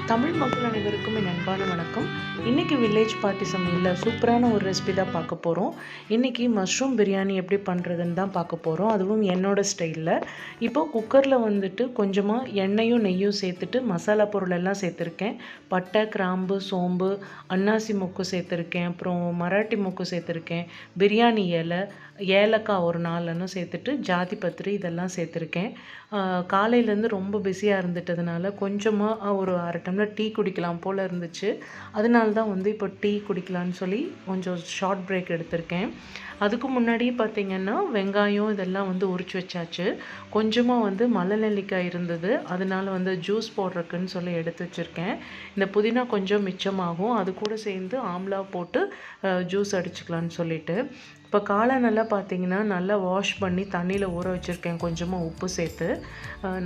தமிழ் மக்கள் அனைவருக்கும் என் அன்பான வணக்கம். இன்றைக்கி வில்லேஜ் பார்ட்டி சமையலில் சூப்பரான ஒரு ரெசிபி தான் பார்க்க போகிறோம். இன்றைக்கி மஷ்ரூம் பிரியாணி எப்படி பண்ணுறதுன்னு தான் பார்க்க போகிறோம், அதுவும் என்னோடய ஸ்டைலில். இப்போது குக்கரில் வந்துட்டு கொஞ்சமாக எண்ணெயும் நெய்யும் சேர்த்துட்டு மசாலா பொருள் எல்லாம் சேர்த்துருக்கேன். பட்டை, கிராம்பு, சோம்பு, அன்னாசி மொக்கு சேர்த்துருக்கேன், அப்புறம் மராட்டி மொக்கு சேர்த்துருக்கேன், பிரியாணி இலை, ஏலக்காய் ஒரு 4 சேர்த்துட்டு ஜாதி பத்திரி இதெல்லாம் சேர்த்துருக்கேன். காலையிலேருந்து ரொம்ப பிஸியாக இருந்துட்டதுனால கொஞ்சமாக ஒரு அரை டம்ளர் டீ குடிக்கலாம் போல் இருந்துச்சு. அதனால தான் வந்து இப்போ டீ குடிக்கலான்னு சொல்லி கொஞ்சம் ஷார்ட் பிரேக் எடுத்திருக்கேன். அதுக்கு முன்னாடியே பார்த்திங்கன்னா வெங்காயம் இதெல்லாம் வந்து உரிச்சு வச்சாச்சு. கொஞ்சமாக வந்து மலை நெல்லிக்காய் இருந்தது, அதனால வந்து ஜூஸ் போடுறதுக்குன்னு சொல்லி எடுத்து வச்சுருக்கேன். இந்த புதினா கொஞ்சம் மிச்சமாகும், அது கூட சேர்ந்து ஆம்லா போட்டு ஜூஸ் அடிச்சுக்கலான்னு சொல்லிட்டு. இப்போ காளானெல்லாம் பார்த்திங்கன்னா நல்லா வாஷ் பண்ணி தண்ணியில் ஊற வச்சுருக்கேன், கொஞ்சமாக உப்பு சேர்த்து.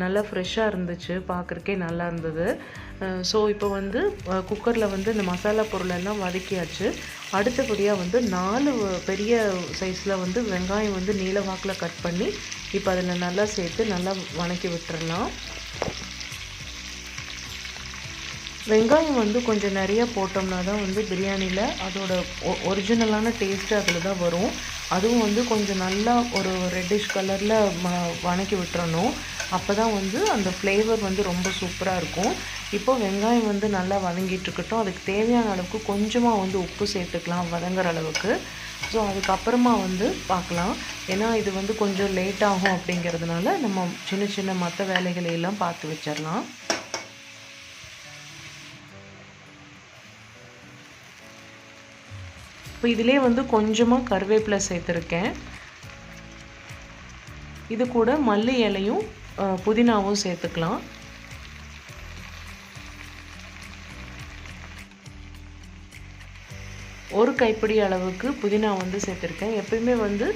நல்லா ஃப்ரெஷ்ஷாக இருந்துச்சு, பார்க்குறக்கே நல்லா இருந்தது. ஸோ இப்போ வந்து குக்கரில் வந்து இந்த மசாலா பொருளெல்லாம் வதக்கியாச்சு. அடுத்தபடியாக வந்து 4 பெரிய சைஸில் வந்து வெங்காயம் வந்து நீல வாக்கில் கட் பண்ணி இப்போ அதில் நல்லா சேர்த்து நல்லா வதக்கி விட்டுறலாம். வெங்காயம் வந்து கொஞ்சம் நிறைய போட்டோம்னா தான் வந்து பிரியாணியில் அதோட ஒரிஜினலான டேஸ்ட்டு அதில் தான் வரும். அதுவும் வந்து கொஞ்சம் நல்லா ஒரு ரெட்டிஷ் கலரில் வதக்கி விட்டுறணும். அப்போ தான் வந்து அந்த ஃப்ளேவர் வந்து ரொம்ப சூப்பராக இருக்கும். இப்போது வெங்காயம் வந்து நல்லா வதங்கிட்டுருக்கட்டும். அதுக்கு தேவையான அளவுக்கு கொஞ்சமாக வந்து உப்பு சேர்த்துக்கலாம் வதங்குற அளவுக்கு. ஸோ அதுக்கப்புறமா வந்து பார்க்கலாம். ஏன்னா இது வந்து கொஞ்சம் லேட் ஆகும் அப்படிங்கிறதுனால நம்ம சின்ன சின்ன மற்ற வேலைகளையெல்லாம் பார்த்து வச்சிடலாம். இப்போ இதிலே வந்து கொஞ்சமாக கருவேப்பிலை சேர்த்துருக்கேன். இது கூட மல்லி இலையும் புதினாவும் சேர்த்துக்கலாம். ஒரு கைப்பிடி அளவுக்கு புதினா வந்து சேர்த்துருக்கேன். எப்பயுமே வந்து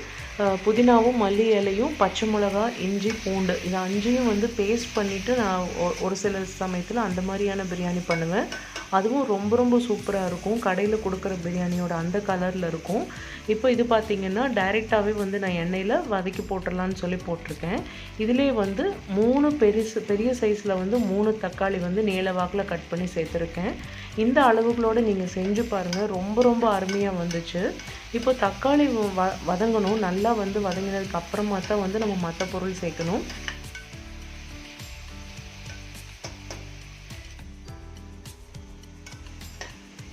புதினாவும் மல்லி இலையும் பச்சை மிளகா, இஞ்சி, பூண்டு இது 5ஐயும் வந்து பேஸ்ட் பண்ணிவிட்டு நான் ஒரு சில சமயத்தில் அந்த மாதிரியான பிரியாணி பண்ணுவேன். அதுவும் ரொம்ப ரொம்ப சூப்பராக இருக்கும். கடையில் கொடுக்குற பிரியாணியோட அந்த கலரில் இருக்கும். இப்போ இது பார்த்திங்கன்னா டைரெக்டாகவே வந்து நான் எண்ணெயில் வதக்கி போட்டுடலான்னு சொல்லி போட்டிருக்கேன். இதிலே வந்து 3 பெரிய சைஸில் வந்து 3 தக்காளி வந்து நீல வாக்கில் கட் பண்ணி சேர்த்துருக்கேன். இந்த அளவுகளோடு நீங்கள் செஞ்சு பாருங்கள், ரொம்ப ரொம்ப அருமையாக வந்துச்சு. இப்போ தக்காளி வதங்கணும். நல்லா வந்து வதங்கினதுக்கு அப்புறமா தான் வந்து நம்ம மற்ற பொருள் சேர்க்கணும்.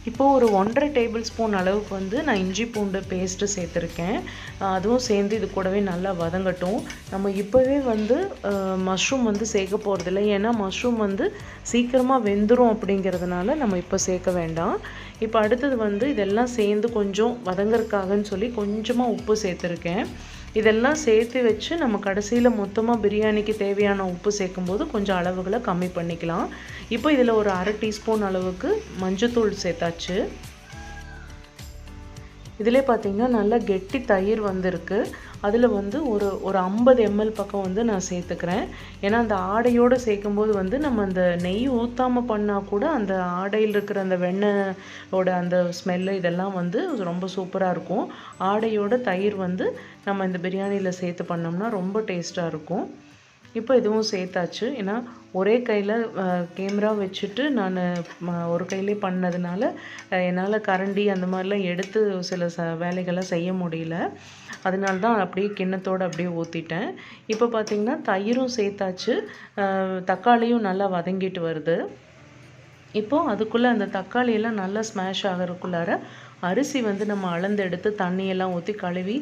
இப்போது ஒரு 1½ டேபிள் ஸ்பூன் அளவுக்கு வந்து நான் இஞ்சி பூண்டு பேஸ்ட்டு சேர்த்துருக்கேன். அதுவும் சேர்ந்து இது கூடவே நல்லா வதங்கட்டும். நம்ம இப்போவே வந்து மஷ்ரூம் வந்து சேர்க்க போகிறதில்ல, ஏன்னா மஷ்ரூம் வந்து சீக்கிரமாக வெந்துடும் அப்படிங்கிறதுனால நம்ம இப்போ சேர்க்க வேண்டாம். இப்போ அடுத்தது வந்து இதெல்லாம் சேர்ந்து கொஞ்சம் வதங்கறதுக்காகன்னு சொல்லி கொஞ்சமாக உப்பு சேர்த்துருக்கேன். இதெல்லாம் சேர்த்து வச்சு நம்ம கடைசியில் மொத்தமாக பிரியாணிக்கு தேவையான உப்பு சேர்க்கும்போது கொஞ்சம் அளவுகளை கம்மி பண்ணிக்கலாம். இப்போ இதில் ஒரு அரை டீஸ்பூன் அளவுக்கு மஞ்சத்தூள் சேர்த்தாச்சு. இதிலே பார்த்திங்கன்னா நல்லா கெட்டி தயிர் வந்திருக்கு. அதில் வந்து ஒரு 50 ml பக்கம் வந்து நான் சேர்த்துக்கிறேன். ஏன்னா அந்த ஆடையோடு சேர்க்கும்போது வந்து நம்ம அந்த நெய் ஊற்றாமல் பண்ணால் கூட அந்த ஆடையில் இருக்கிற அந்த வெண்ணெயோட அந்த ஸ்மெல்லு இதெல்லாம் வந்து ரொம்ப சூப்பராக இருக்கும். ஆடையோட தயிர் வந்து நம்ம இந்த பிரியாணியில் சேர்த்து பண்ணோம்னா ரொம்ப டேஸ்ட்டாக இருக்கும். இப்போ இதுவும் சேர்த்தாச்சு. ஏன்னா ஒரே கையில் கேமரா வச்சுட்டு நான் ஒரு கையிலே பண்ணதுனால என்னால் கரண்டி அந்த மாதிரிலாம் எடுத்து சில வேலைகளை செய்ய முடியல. அதனால தான் அப்படியே கிண்ணத்தோடு அப்படியே ஊற்றிட்டேன். இப்போ பார்த்திங்கன்னா தயிரும் சேர்த்தாச்சு, தக்காளியும் நல்லா வதங்கிட்டு வருது. இப்போது அதுக்குள்ளே அந்த தக்காளியெல்லாம் நல்லா ஸ்மாஷ் ஆகிறதுக்குள்ளார அரிசி வந்து நம்ம அளந்து எடுத்து தண்ணியெல்லாம் ஊற்றி கழுவி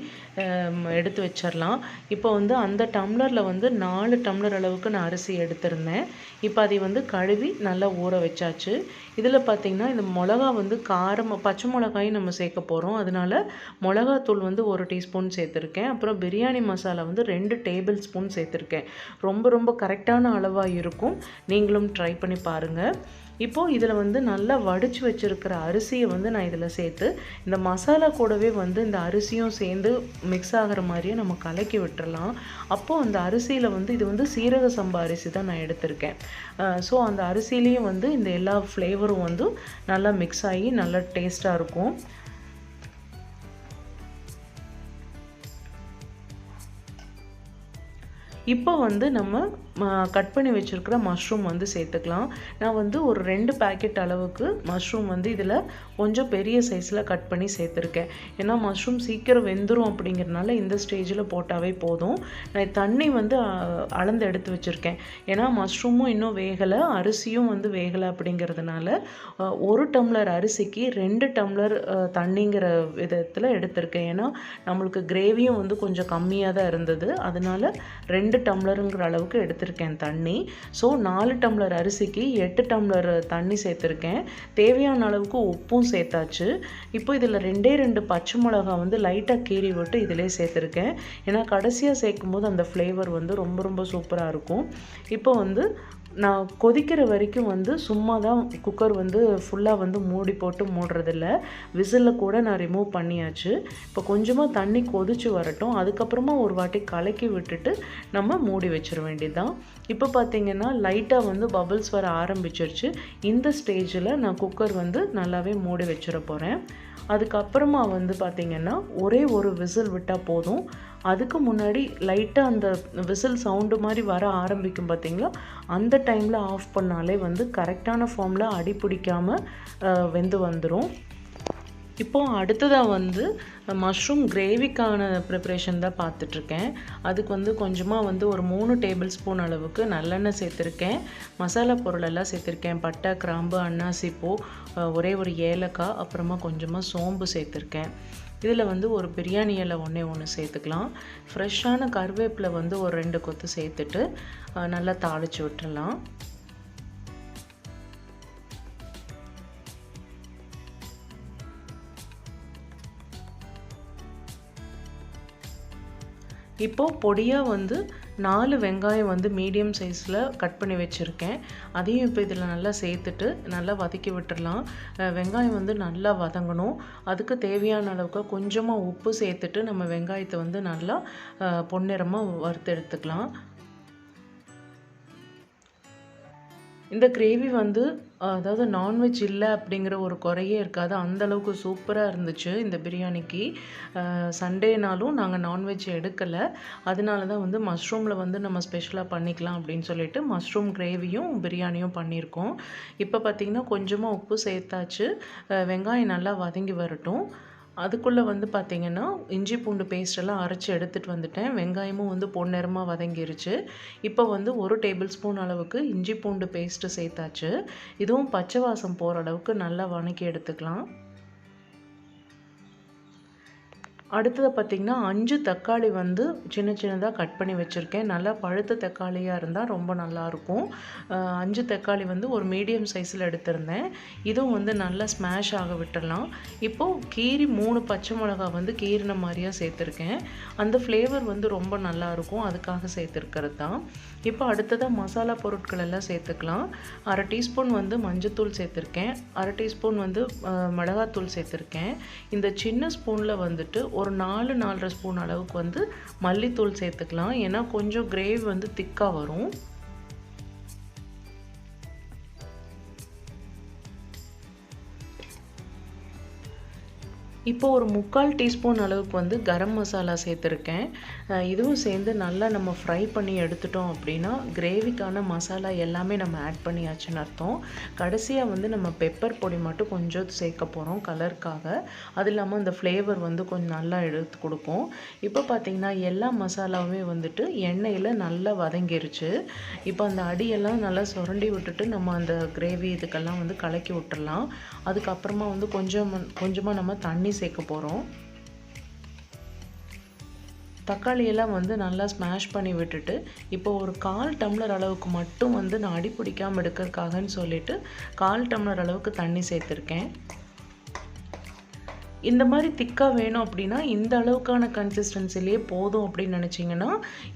எடுத்து வச்சிடலாம். இப்போ வந்து அந்த டம்ளரில் வந்து 4 டம்ளர் அளவுக்கு நான் அரிசி எடுத்திருந்தேன். இப்போ அதை வந்து கழுவி நல்லா ஊற வச்சாச்சு. இதில் பார்த்திங்கன்னா இந்த மிளகா வந்து பச்சை மிளகாயும் நம்ம சேர்க்க போகிறோம். அதனால் மிளகாத்தூள் வந்து 1 டீஸ்பூன் சேர்த்துருக்கேன். அப்புறம் பிரியாணி மசாலா வந்து 2 டேபிள் ஸ்பூன் சேர்த்துருக்கேன். ரொம்ப ரொம்ப கரெக்டான அளவாக இருக்கும். நீங்களும் ட்ரை பண்ணி பாருங்கள். இப்போது இதில் வந்து நல்லா வடித்து வச்சுருக்கிற அரிசியை வந்து நான் இதில் சேர்த்து இந்த மசாலா கூடவே வந்து இந்த அரிசியும் சேர்ந்து மிக்ஸ் ஆகிற மாதிரியே நம்ம கலக்கி விட்டுறலாம். அப்போது அந்த அரிசியில் வந்து இது வந்து சீரக சம்பா அரிசி தான் நான் எடுத்திருக்கேன். ஸோ அந்த அரிசியிலையும் வந்து இந்த எல்லா ஃப்ளேவரும் வந்து நல்லா மிக்ஸ் ஆகி நல்லா டேஸ்ட்டாக இருக்கும். இப்போ வந்து நம்ம கட் பண்ணி வச்சுருக்கிற மஷ்ரூம் வந்து சேர்த்துக்கலாம். நான் வந்து ஒரு 2 பேக்கெட் அளவுக்கு மஷ்ரூம் வந்து இதில் கொஞ்சம் பெரிய சைஸில் கட் பண்ணி சேர்த்துருக்கேன். ஏன்னா மஷ்ரூம் சீக்கிரம் வெந்துடும் அப்படிங்கிறதுனால இந்த ஸ்டேஜில் போட்டாவே போதும். நான் தண்ணி வந்து அளந்து எடுத்து வச்சுருக்கேன். ஏன்னா மஷ்ரூமும் இன்னும் வேகலை, அரிசியும் வந்து வேகலை அப்படிங்கிறதுனால 1 டம்ளர் அரிசிக்கு 2 டம்ளர் தண்ணிங்கிற விதத்தில் எடுத்திருக்கேன். ஏன்னா நம்மளுக்கு கிரேவியும் வந்து கொஞ்சம் கம்மியாக தான் இருந்தது, அதனால 2 டம்ளருங்கிற அளவுக்கு எடுத்திருக்கேன் தண்ணி. ஸோ 4 டம்ளர் அரிசிக்கு 8 டம்ளர் தண்ணி சேர்த்துருக்கேன். தேவையான அளவுக்கு உப்பும் சேர்த்தாச்சு. இப்போ இதில் 2 பச்சை மிளகா வந்து லைட்டாக கீறி விட்டு இதிலே சேர்த்துருக்கேன். ஏன்னா கடைசியாக சேர்க்கும்போது அந்த ஃப்ளேவர் வந்து ரொம்ப ரொம்ப சூப்பராக இருக்கும். இப்போ வந்து நான் கொதிக்கிற வரைக்கும் வந்து சும்மா தான் குக்கர் வந்து ஃபுல்லாக வந்து மூடி போட்டு மூடுறதில்ல. விசிலில் கூட நான் ரிமூவ் பண்ணியாச்சு. இப்போ கொஞ்சமாக தண்ணி கொதிச்சு வரட்டும், அதுக்கப்புறமா ஒரு வாட்டி கலக்கி விட்டுட்டு நம்ம மூடி வச்சிட வேண்டியதுதான். இப்போ பார்த்திங்கன்னா லைட்டாக வந்து பபிள்ஸ் வர ஆரம்பிச்சிருச்சு. இந்த ஸ்டேஜில் நான் குக்கர் வந்து நல்லாவே மூடி வச்சிட போகிறேன். அதுக்கப்புறமா வந்து பார்த்திங்கன்னா ஒரே ஒரு விசில் விட்டால் போதும். அதுக்கு முன்னாடி லைட்டாக அந்த விசில் சவுண்டு மாதிரி வர ஆரம்பிக்கும் பார்த்திங்களா, அந்த டைமில் ஆஃப் பண்ணாலே வந்து கரெக்டான ஃபார்மில் அடி பிடிக்காமல் வெந்து வந்துடும். இப்போது அடுத்ததாக வந்து மஷ்ரூம் கிரேவிக்கான ப்ரிப்ரேஷன் தான் பார்த்துட்ருக்கேன். அதுக்கு வந்து கொஞ்சமாக வந்து ஒரு 3 டேபிள் ஸ்பூன் அளவுக்கு நல்லெண்ணெய் சேர்த்துருக்கேன். மசாலா பொருளெல்லாம் சேர்த்துருக்கேன். பட்டை, கிராம்பு, அன்னாசிப்பூ, ஒரே ஒரு ஏலக்காய், அப்புறமா கொஞ்சமாக சோம்பு சேர்த்துருக்கேன். இதில் வந்து ஒரு பிரியாணி இலை ஒன்று சேர்த்துக்கலாம். ஃப்ரெஷ்ஷான கருவேப்பிலை வந்து ஒரு 2 கொத்து சேர்த்துட்டு நல்லா தாளித்து விட்டுடலாம். இப்போது பொடியாக வந்து 4 வெங்காயம் வந்து மீடியம் சைஸில் கட் பண்ணி வச்சுருக்கேன். அதையும் இப்போ இதில் நல்லா சேர்த்துட்டு நல்லா வதக்கி விட்டுடலாம். வெங்காயம் வந்து நல்லா வதங்கணும். அதுக்கு தேவையான அளவுக்கு கொஞ்சமாக உப்பு சேர்த்துட்டு நம்ம வெங்காயத்தை வந்து நல்லா பொன்னிறமாக வறுத்து எடுத்துக்கலாம். இந்த கிரேவி வந்து அதாவது நான்வெஜ் இல்லை அப்படிங்கிற ஒரு குறையே இருக்காது. அந்தளவுக்கு சூப்பராக இருந்துச்சு இந்த பிரியாணிக்கு. சண்டேனாலும் நாங்கள் நான்வெஜ் எடுக்கலை, அதனால தான் வந்து மஷ்ரூமில் வந்து நம்ம ஸ்பெஷலாக பண்ணிக்கலாம் அப்படின்னு சொல்லிட்டு மஷ்ரூம் கிரேவியும் பிரியாணியும் பண்ணியிருக்கோம். இப்போ பார்த்திங்கன்னா கொஞ்சமாக உப்பு சேர்த்தாச்சு. வெங்காயம் நல்லா வதங்கி வரட்டும். அதுக்குள்ளே வந்து பார்த்திங்கன்னா இஞ்சி பூண்டு பேஸ்டெல்லாம் அரைச்சி எடுத்துகிட்டு வந்துட்டேன். வெங்காயமும் வந்து பொன்னிறமாக வதங்கிருச்சு. இப்போ வந்து 1 டேபிள் ஸ்பூன் அளவுக்கு இஞ்சி பூண்டு பேஸ்ட்டு சேர்த்தாச்சு. இதுவும் பச்சை வாசம் போகிற அளவுக்கு நல்லா வதக்கி எடுத்துக்கலாம். அடுத்தது பார்த்திங்கன்னா 5 தக்காளி வந்து சின்ன சின்னதாக கட் பண்ணி வச்சுருக்கேன். நல்லா பழுத்த தக்காளியாக இருந்தால் ரொம்ப நல்லாயிருக்கும். 5 தக்காளி வந்து ஒரு மீடியம் சைஸில் எடுத்திருந்தேன். இதுவும் வந்து நல்லா ஸ்மாஷ் ஆக விட்டுடலாம். இப்போது கீரி 3 பச்சை மிளகா வந்து கீரின மாதிரியாக சேர்த்துருக்கேன். அந்த ஃப்ளேவர் வந்து ரொம்ப நல்லாயிருக்கும், அதுக்காக சேர்த்துருக்கிறது தான். இப்போ அடுத்ததாக மசாலா பொருட்கள் எல்லாம் சேர்த்துக்கலாம். 1/2 டீஸ்பூன் வந்து மஞ்சத்தூள் சேர்த்துருக்கேன். 1/2 டீஸ்பூன் வந்து மிளகாத்தூள் சேர்த்துருக்கேன். இந்த சின்ன ஸ்பூனில் வந்துட்டு ஒரு 4-4.5 ஸ்பூன் அளவுக்கு வந்து மல்லித்தூள் சேர்த்துக்கலாம். ஏன்னா கொஞ்சம் கிரேவி வந்து திக்காக வரும். இப்போ ஒரு 3/4 டீஸ்பூன் அளவுக்கு வந்து கரம் மசாலா சேர்த்துருக்கேன். இதுவும் சேர்ந்து நல்லா நம்ம ஃப்ரை பண்ணி எடுத்துட்டோம் அப்படின்னா கிரேவிக்கான மசாலா எல்லாமே நம்ம ஆட் பண்ணியாச்சுன்னு அர்த்தம். கடைசியாக வந்து நம்ம பெப்பர் பொடி மட்டும் கொஞ்சம் சேர்க்க போகிறோம் கலருக்காக. அது இல்லாமல் அந்த ஃப்ளேவர் வந்து கொஞ்சம் நல்லா எடுத்து கொடுக்கும். இப்போ பார்த்திங்கன்னா எல்லா மசாலாவுமே வந்துட்டு எண்ணெயில் நல்லா வதங்கிருச்சு. இப்போ அந்த அடியெல்லாம் நல்லா சுரண்டி விட்டுட்டு நம்ம அந்த கிரேவி இதுக்கெல்லாம் வந்து கலக்கி விட்டுடலாம். அதுக்கப்புறமா வந்து கொஞ்சமாக நம்ம தண்ணி சேர்க்க போகிறோம். தக்காளியெல்லாம் வந்து நல்லா ஸ்மாஷ் பண்ணி விட்டுட்டு இப்போ ஒரு 1/4 டம்ளர் அளவுக்கு மட்டும் வந்து நான் அடி பிடிக்காமல் எடுக்கிறதுக்காகன்னு சொல்லிட்டு 1/4 டம்ளர் அளவுக்கு தண்ணி சேர்த்துருக்கேன். இந்த மாதிரி திக்காக வேணும் அப்படின்னா இந்த அளவுக்கான கன்சிஸ்டன்சிலேயே போதும் அப்படின்னு நினச்சிங்கன்னா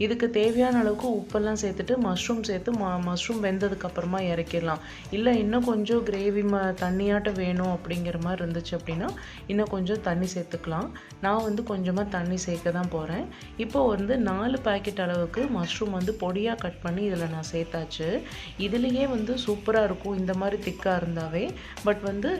இதுக்கு தேவையான அளவுக்கு உப்பெல்லாம் சேர்த்துட்டு மஷ்ரூம் சேர்த்து மஷ்ரூம் வெந்ததுக்கப்புறமா இறக்கிடலாம். இல்லை இன்னும் கொஞ்சம் கிரேவி தண்ணியாட்டம் வேணும் அப்படிங்கிற மாதிரி இருந்துச்சு அப்படின்னா இன்னும் கொஞ்சம் தண்ணி சேர்த்துக்கலாம். நான் வந்து கொஞ்சமாக தண்ணி சேர்க்க தான் போகிறேன். இப்போ வந்து 4 பாக்கெட் அளவுக்கு மஷ்ரூம் வந்து பொடியாக கட் பண்ணி இதில் நான் சேர்த்தாச்சு. இதுலேயே வந்து சூப்பராக இருக்கும் இந்த மாதிரி திக்காக இருந்தாவே. பட் வந்து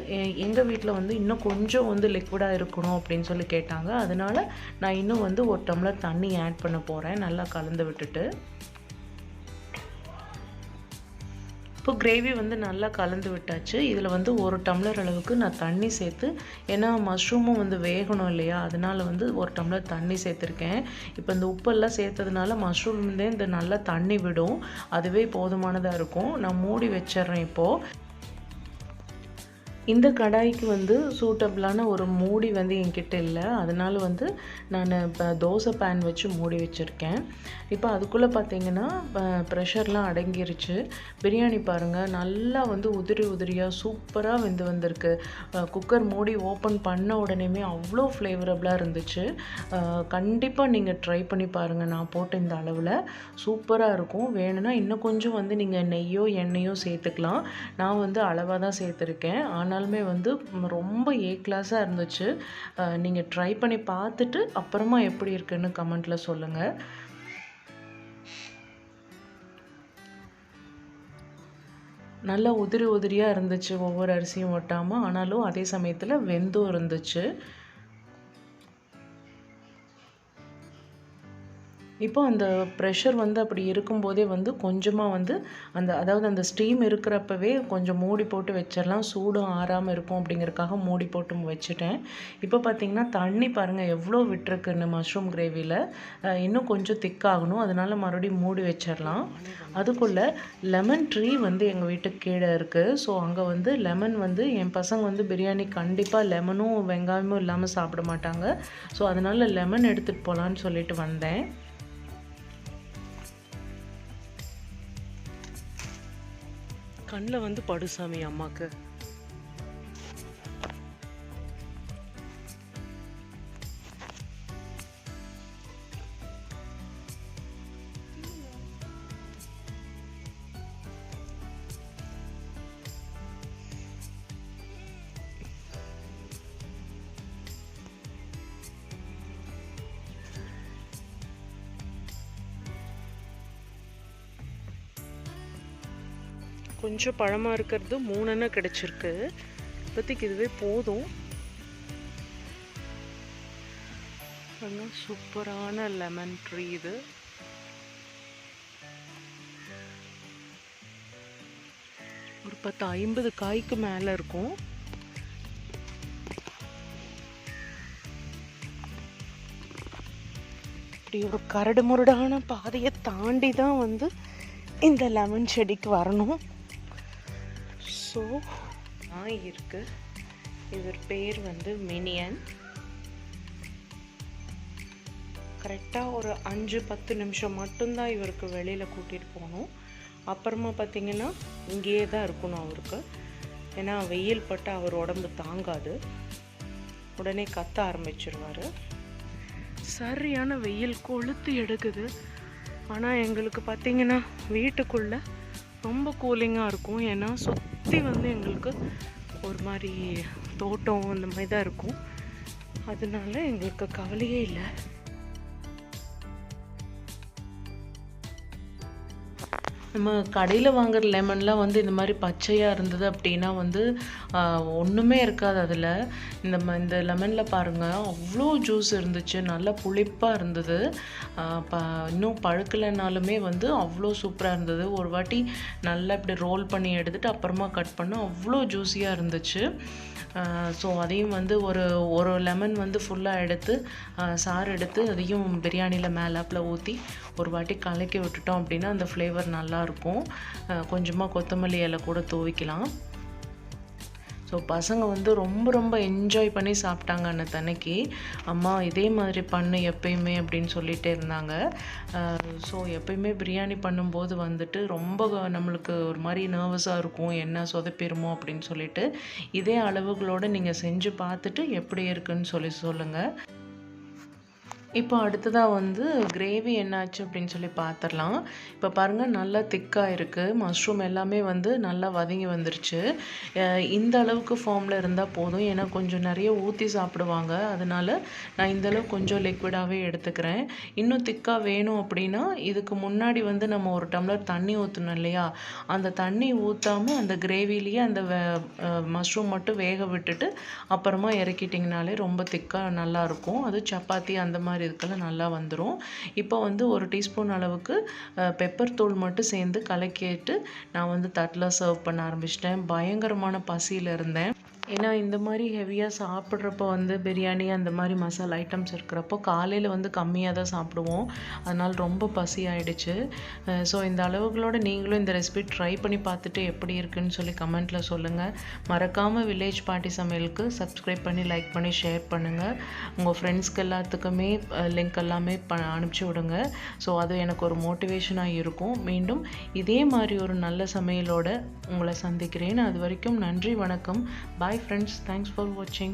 எங்கள் வீட்டில் வந்து இன்னும் கொஞ்சம் வந்து லிக்விட் லிக்விடாக இருக்கணும் அப்படின்னு சொல்லி கேட்டாங்க. அதனால நான் இன்னும் வந்து 1 டம்ளர் தண்ணி ஆட் பண்ண போகிறேன், நல்லா கலந்து விட்டுட்டு. இப்போ கிரேவி வந்து நல்லா கலந்து விட்டாச்சு. இதில் வந்து 1 டம்ளர் அளவுக்கு நான் தண்ணி சேர்த்து, ஏன்னா மஷ்ரூமும் வந்து வேகணும் இல்லையா, அதனால வந்து 1 டம்ளர் தண்ணி சேர்த்துருக்கேன். இப்போ இந்த உப்பெல்லாம் சேர்த்ததுனால மஷ்ரூம்லேருந்தே இந்த நல்லா தண்ணி விடும், அதுவே போதுமானதாக இருக்கும். நான் மூடி வச்சிட்றேன் இப்போது. இந்த கடாய்க்கு வந்து சூட்டபிளான ஒரு மூடி வந்து என்கிட்ட இல்லை, அதனால வந்து நான் இப்போ தோசை பேன் வச்சு மூடி வச்சுருக்கேன். இப்போ அதுக்குள்ளே பார்த்தீங்கன்னா ப்ரெஷர்லாம் அடங்கிருச்சு. பிரியாணி பாருங்கள் நல்லா வந்து உதிரி உதிரியாக சூப்பராக வெந்து வந்திருக்கு. குக்கர் மூடி ஓப்பன் பண்ண உடனேயுமே அவ்வளோ ஃப்ளேவரபுளாக இருந்துச்சு. கண்டிப்பாக நீங்கள் ட்ரை பண்ணி பாருங்கள். நான் போட்ட இந்த அளவில் சூப்பராக இருக்கும். வேணும்னா இன்னும் கொஞ்சம் வந்து நீங்கள் நெய்யோ எண்ணெயோ சேர்த்துக்கலாம். நான் வந்து அளவாக தான் சேர்த்துருக்கேன். ஆனாலுமே வந்து ரொம்ப ஏ கிளாஸாக இருந்துச்சு. நீங்கள் ட்ரை பண்ணி பார்த்துட்டு அப்புறமா எப்படி இருக்குன்னு கமெண்ட்டில் சொல்லுங்கள். நல்லா உதிரி உதிரியாக இருந்துச்சு, ஒவ்வொரு அரிசியும் ஒட்டாமல். ஆனாலும் அதே சமயத்தில் வெந்தும் இருந்துச்சு. இப்போ அந்த ப்ரெஷர் வந்து அப்படி இருக்கும்போதே வந்து கொஞ்சமாக வந்து அதாவது அந்த ஸ்டீம் இருக்கிறப்பவே கொஞ்சம் மூடி போட்டு வச்சிடலாம், சூடும் ஆறாமல் இருக்கும் அப்படிங்கிறதுக்காக மூடி போட்டு வச்சுட்டேன். இப்போ பார்த்திங்கன்னா தண்ணி பாருங்கள் எவ்வளோ விட்டுருக்குன்னு மஷ்ரூம் கிரேவியில். இன்னும் கொஞ்சம் திக்காகணும், அதனால் மறுபடியும் மூடி வச்சிடலாம். அதுக்குள்ளே லெமன் ட்ரீ வந்து எங்கள் வீட்டுக்கு கீழே இருக்குது. ஸோ அங்கே வந்து லெமன் வந்து என் பசங்க வந்து பிரியாணி கண்டிப்பாக லெமனும் வெங்காயமும் இல்லாமல் சாப்பிட மாட்டாங்க. ஸோ அதனால் லெமன் எடுத்துகிட்டு போகலான்னு சொல்லிட்டு வந்தேன். கண்ணில் வந்து படுசாமி அம்மாக்கு. கொஞ்சம் பழமாக இருக்கிறது 3 எண்ணெய் கிடச்சிருக்கு. இப்போதைக்கு இதுவே போதும். சூப்பரான லெமன் ட்ரீ இது. ஒரு 10-50 காய்க்கு மேலே இருக்கும். இப்படி ஒரு கரடு முரடான பாதையை தாண்டி தான் வந்து இந்த லெமன் செடிக்கு வரணும். ஸோ நாய் இருக்கு, இவர் பேர் வந்து மினியன். கரெக்டாக ஒரு 5-10 நிமிஷம் மட்டும்தான் இவருக்கு வெளியில் கூட்டிகிட்டு போகணும். அப்புறமா பார்த்திங்கன்னா இங்கேயே தான் இருக்கணும் அவருக்கு. ஏன்னா வெயில் பட்டு அவர் உடம்பு தாங்காது, உடனே கத்த ஆரம்பிச்சிருவார். சரியான வெயில் கொளுத்து எடுக்குது. ஆனால் எங்களுக்கு பார்த்திங்கன்னா வீட்டுக்குள்ளே ரொம்ப கூலிங்காக இருக்கும். ஏன்னா சுற்றி வந்து எங்களுக்கு ஒரு மாதிரி தோட்டம் அந்த மாதிரி தான் இருக்கும். அதனால எங்களுக்கு கவலையே இல்லை. நம்ம கடையில் வாங்குற லெமன்லாம் வந்து இந்த மாதிரி பச்சையாக இருந்தது அப்படின்னா வந்து ஒன்றுமே இருக்காது அதில். இந்த லெமனில் பாருங்கள் அவ்வளோ ஜூஸ் இருந்துச்சு, நல்லா புளிப்பாக இருந்தது. இன்னும் பழுக்கலைனாலுமே வந்து அவ்வளோ சூப்பராக இருந்தது. ஒரு வாட்டி நல்லா இப்படி ரோல் பண்ணி எடுத்துகிட்டு அப்புறமா கட் பண்ணால் அவ்வளோ ஜூஸியாக இருந்துச்சு. ஸோ அதையும் வந்து ஒரு லெமன் வந்து ஃபுல்லாக எடுத்து சாறு எடுத்து அதையும் பிரியாணியில் மேலாப்பில் ஊற்றி ஒரு வாட்டி கலக்கி விட்டுட்டோம் அப்படின்னா அந்த ஃப்ளேவர் நல்லாயிருக்கும். கொஞ்சமாக கொத்தமல்லி இலை கூட தூவிக்கலாம். ஸோ பசங்க வந்து ரொம்ப ரொம்ப என்ஜாய் பண்ணி சாப்பிட்டாங்க அன்னைக்கு. அம்மா இதே மாதிரி பண்ணு எப்பயுமே அப்படின்னு சொல்லிகிட்டே இருந்தாங்க. ஸோ எப்பயுமே பிரியாணி பண்ணும்போது வந்துட்டு ரொம்ப நம்மளுக்கு ஒரு மாதிரி நர்வஸாக இருக்கும், என்ன சொதப்பிடுமோ அப்படின்னு சொல்லிட்டு. இதே அளவுகளோடு நீங்கள் செஞ்சு பார்த்துட்டு எப்படி இருக்குன்னு சொல்லுங்கள். இப்போ அடுத்ததா வந்து கிரேவி என்னாச்சு அப்படின்னு சொல்லி பார்த்துரலாம். இப்போ பாருங்க நல்லா திக்கா இருக்கு. மஷ்ரூம் எல்லாமே வந்து நல்லா வதங்கி வந்துருச்சு. அ இந்த அளவுக்கு ஃபார்ம்ல இருந்தா போதும். ஏன்னா கொஞ்சம் நெறைய ஊத்தி சாப்பிடுவாங்க. அதனால நான் இந்த அளவு கொஞ்சம் லிக்விடாவே எடுத்துக்கிறேன். இன்னும் திக்கா வேணும் அப்படின்னா, இதுக்கு முன்னாடி வந்து நம்ம 1 டம்ளர் தண்ணி ஊத்தணும் இல்லையா? அந்த தண்ணி ஊத்தாம அந்த கிரேவிலேயே அந்த மஷ்ரூம் மட்டும் வேக விட்டுட்டு, அப்புறமா இறக்கிட்டிங்கனாலே ரொம்ப திக்கா நல்லாயிருக்கும். அது சப்பாத்தி அந்த மாரி இதுக்கெல்லாம் நல்லா வந்துரும். இப்போ வந்து 1 டீஸ்பூன் அளவுக்கு பெப்பர் தூள் மட்டும் சேர்ந்து கலக்கிட்டு நான் வந்து தட்டில் சர்வ் பண்ண ஆரம்பிச்சிட்டேன். பயங்கரமான பசியில இருந்தேன். ஏன்னா இந்த மாதிரி ஹெவியாக சாப்பிட்றப்போ வந்து பிரியாணி அந்த மாதிரி மசாலா ஐட்டம்ஸ் இருக்கிறப்போ காலையில் வந்து கம்மியாக தான் சாப்பிடுவோம். அதனால் ரொம்ப பசி ஆயிடுச்சு. ஸோ இந்த அளவுகளோடு நீங்களும் இந்த ரெசிபி ட்ரை பண்ணி பார்த்துட்டு எப்படி இருக்குன்னு சொல்லி கமெண்ட்டில் சொல்லுங்கள். மறக்காமல் வில்லேஜ் பாட்டி சமையலுக்கு சப்ஸ்கிரைப் பண்ணி லைக் பண்ணி ஷேர் பண்ணுங்கள். உங்கள் ஃப்ரெண்ட்ஸ்க்கு எல்லாத்துக்குமே லிங்க் எல்லாமே அனுப்பிச்சி விடுங்க. ஸோ அது எனக்கு ஒரு மோட்டிவேஷனாக இருக்கும். மீண்டும் இதே மாதிரி ஒரு நல்ல சமையலோடு உங்களை சந்திக்கிறேன். அது வரைக்கும் நன்றி, வணக்கம். Bye friends, thanks for watching.